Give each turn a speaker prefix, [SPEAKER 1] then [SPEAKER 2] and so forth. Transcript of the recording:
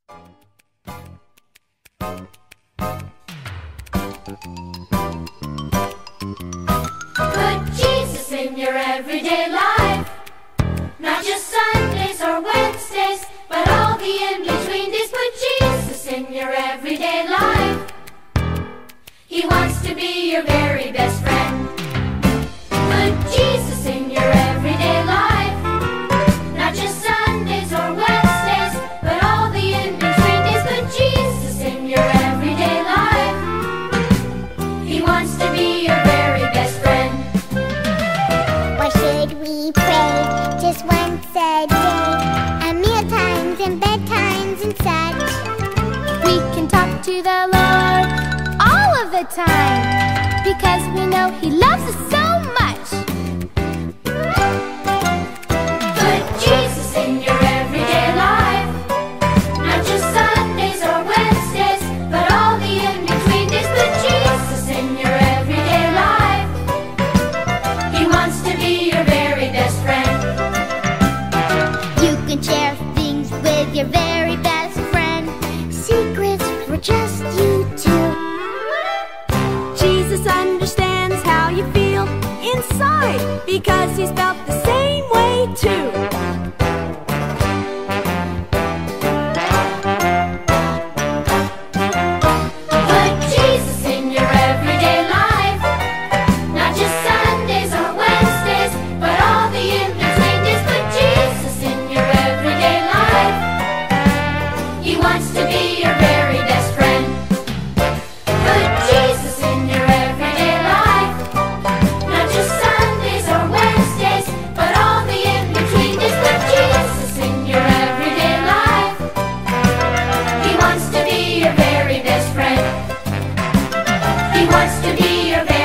[SPEAKER 1] Put Jesus in your everyday life, not just Sundays or Wednesdays, but all the in-between days. Put Jesus in your everyday life. He wants to be your very best friend. Put Jesus in your everyday life, not just Sundays or Wednesdays, but all the in-between days. Put Jesus in your everyday life. He wants to be your very best friend.
[SPEAKER 2] Why should we pray just once a day? At meal times and bedtimes and such.
[SPEAKER 3] We can talk to the Lord all of the time, because we know He loves us so much.
[SPEAKER 1] Put Jesus in your everyday life, not just Sundays or Wednesdays, but all the in-between days. Put Jesus in your everyday life. He wants to be your very best friend.
[SPEAKER 2] You can share things with your very best friend, secrets for just you two.
[SPEAKER 3] Jesus understands how you feel inside, because He's felt the same way too.
[SPEAKER 1] Put Jesus in your everyday life, not just Sundays or Wednesdays, but all the in-between days. Put Jesus in your everyday life. He wants to be your very best friend. Put Jesus in your everyday life, not just Sundays or Wednesdays, but all the in-between days. Put Jesus in your everyday life. He wants to be your very best friend. He wants to be your very